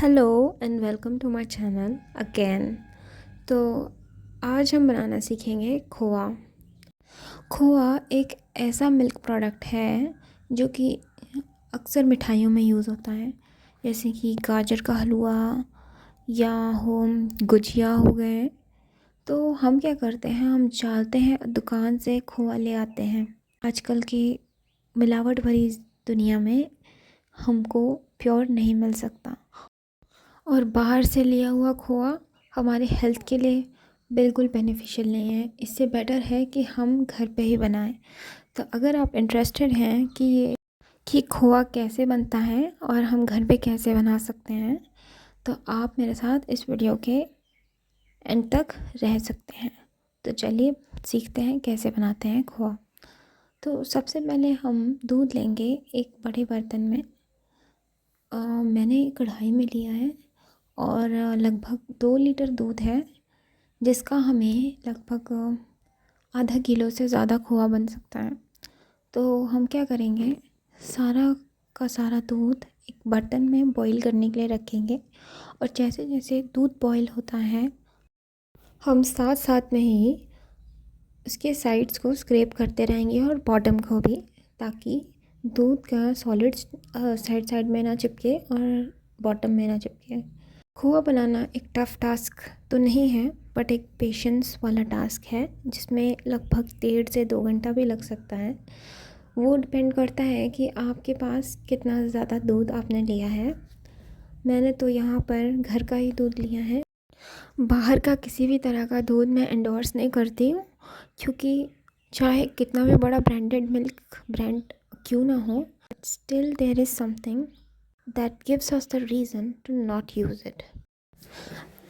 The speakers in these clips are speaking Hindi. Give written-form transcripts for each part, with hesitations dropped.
Hello and welcome to my channel again. तो आज हम बनाना सीखेंगे खोआ। खोआ एक ऐसा मिल्क प्रोडक्ट है जो कि अक्सर मिठाइयों में यूज़ होता है, जैसे कि गाजर का हलवा या होम गुजिया हो गए। तो हम क्या करते हैं, हम चाहते हैं दुकान से खोआ ले आते हैं। आजकल की मिलावट भरी दुनिया में हमको प्योर नहीं मिल सकता, और बाहर से लिया हुआ खोआ हमारे हेल्थ के लिए बिल्कुल बेनिफिशियल नहीं है। इससे बेटर है कि हम घर पे ही बनाएं। तो अगर आप इंटरेस्टेड हैं कि खोआ कैसे बनता है और हम घर पे कैसे बना सकते हैं, तो आप मेरे साथ इस वीडियो के एंड तक रह सकते हैं। तो चलिए सीखते हैं कैसे बनाते हैं खोआ। तो सबसे पहले हम दूध लेंगे एक बड़े बर्तन में। मैंने कढ़ाई में लिया है और लगभग 2 लीटर दूध है, जिसका हमें लगभग आधा किलो से ज़्यादा खोआ बन सकता है। तो हम क्या करेंगे, सारा का सारा दूध एक बर्तन में बॉईल करने के लिए रखेंगे, और जैसे जैसे दूध बॉईल होता है हम साथ साथ में ही उसके साइड्स को स्क्रैप करते रहेंगे और बॉटम को भी, ताकि दूध का सॉलिड्स साइड साइड में ना चिपके और बॉटम में ना चिपके। खोआ बनाना एक टफ़ टास्क तो नहीं है, बट एक पेशेंस वाला टास्क है, जिसमें लगभग 1.5 से 2 घंटा भी लग सकता है। वो डिपेंड करता है कि आपके पास कितना ज़्यादा दूध आपने लिया है। मैंने तो यहाँ पर घर का ही दूध लिया है। बाहर का किसी भी तरह का दूध मैं एंडोर्स नहीं करती हूँ, क्योंकि चाहे कितना भी बड़ा ब्रांडेड मिल्क ब्रांड क्यों ना हो, still there is something that gives us the reason to not use it.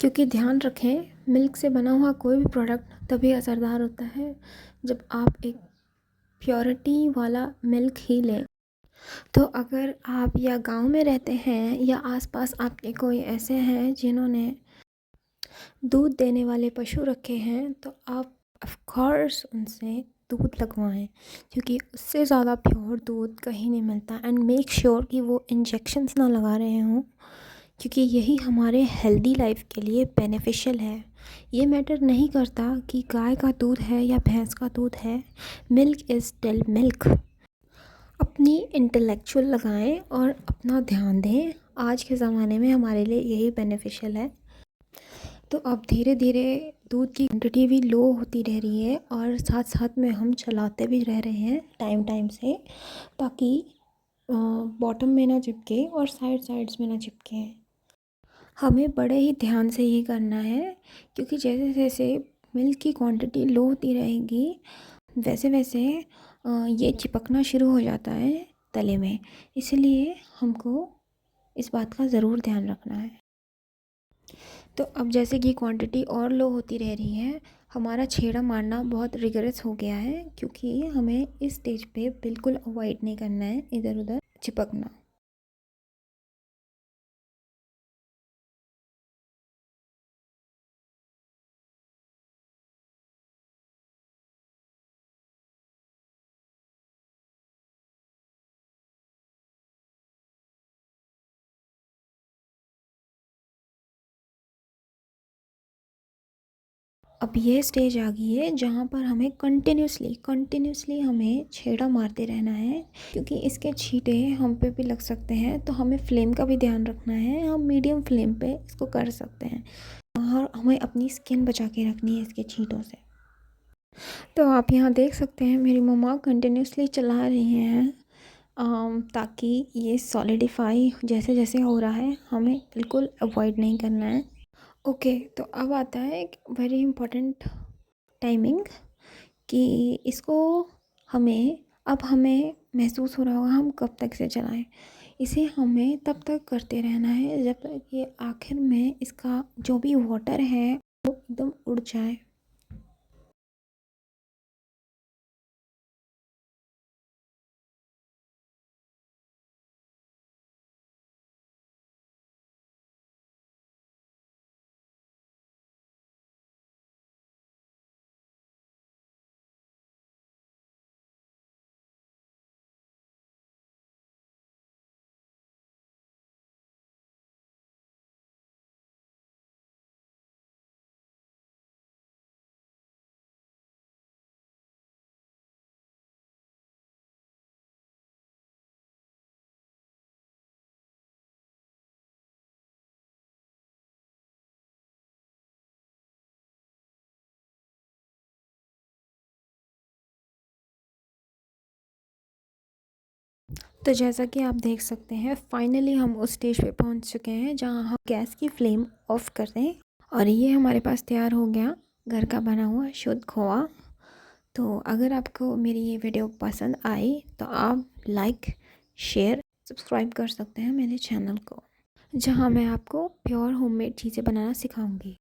क्योंकि ध्यान रखें, मिल्क से बना हुआ कोई भी प्रोडक्ट तभी असरदार होता है जब आप एक प्योरिटी वाला मिल्क ही लें। तो अगर आप या गांव में रहते हैं या आसपास आपके कोई ऐसे हैं जिन्होंने दूध देने वाले पशु रखे हैं, तो आप ऑफ कोर्स उनसे दूध लगवाएं, क्योंकि उससे ज़्यादा प्योर दूध कहीं नहीं मिलता। एंड मेक श्योर कि वो इंजेक्शन्स ना लगा रहे हों, क्योंकि यही हमारे हेल्दी लाइफ के लिए बेनिफिशियल है। ये मैटर नहीं करता कि गाय का दूध है या भैंस का दूध है, मिल्क इज़ स्टिल मिल्क। अपनी इंटेलेक्चुअल लगाएं और अपना ध्यान दें। आज के ज़माने में हमारे लिए यही बेनिफिशियल है। तो अब धीरे धीरे दूध की क्वांटिटी भी लो होती रह रही है, और साथ साथ में हम चलाते भी रह रहे हैं टाइम टाइम से, ताकि बॉटम में ना चिपके और साइड्स में ना चिपके। हमें बड़े ही ध्यान से ही करना है, क्योंकि जैसे जैसे मिल्क की क्वांटिटी लो होती रहेगी, वैसे वैसे ये चिपकना शुरू हो जाता है तले में। इसलिए हमको इस बात का ज़रूर ध्यान रखना है। तो अब जैसे कि क्वांटिटी और लो होती रह रही है, हमारा छेड़ा मारना बहुत रिगरस हो गया है, क्योंकि हमें इस स्टेज पे बिल्कुल अवॉइड नहीं करना है इधर उधर चिपकना। अब ये स्टेज आ गई है जहाँ पर हमें कंटिन्यूसली हमें छेड़ा मारते रहना है, क्योंकि इसके छींटे हम पे भी लग सकते हैं। तो हमें फ्लेम का भी ध्यान रखना है, हम मीडियम फ्लेम पे इसको कर सकते हैं, और हमें अपनी स्किन बचा के रखनी है इसके छींटों से। तो आप यहाँ देख सकते हैं मेरी मम्मा कंटिन्यूसली चला रही हैं, ताकि ये सॉलिडिफाई जैसे जैसे हो रहा है, हमें बिल्कुल अवॉइड नहीं करना है। ओके, तो अब आता है एक वेरी इम्पोर्टेंट टाइमिंग, कि इसको हमें अब हमें महसूस हो रहा होगा हम कब तक से चलाएं। इसे हमें तब तक करते रहना है जब तक ये आखिर में इसका जो भी वाटर है वो एकदम उड़ जाए। तो जैसा कि आप देख सकते हैं फाइनली हम उस स्टेज पे पहुंच चुके हैं जहां हम गैस की फ्लेम ऑफ कर दें और ये हमारे पास तैयार हो गया घर का बना हुआ शुद्ध खोआ। तो अगर आपको मेरी ये वीडियो पसंद आई तो आप लाइक शेयर सब्सक्राइब कर सकते हैं मेरे चैनल को, जहां मैं आपको प्योर होममेड चीज़ें बनाना सिखाऊंगी।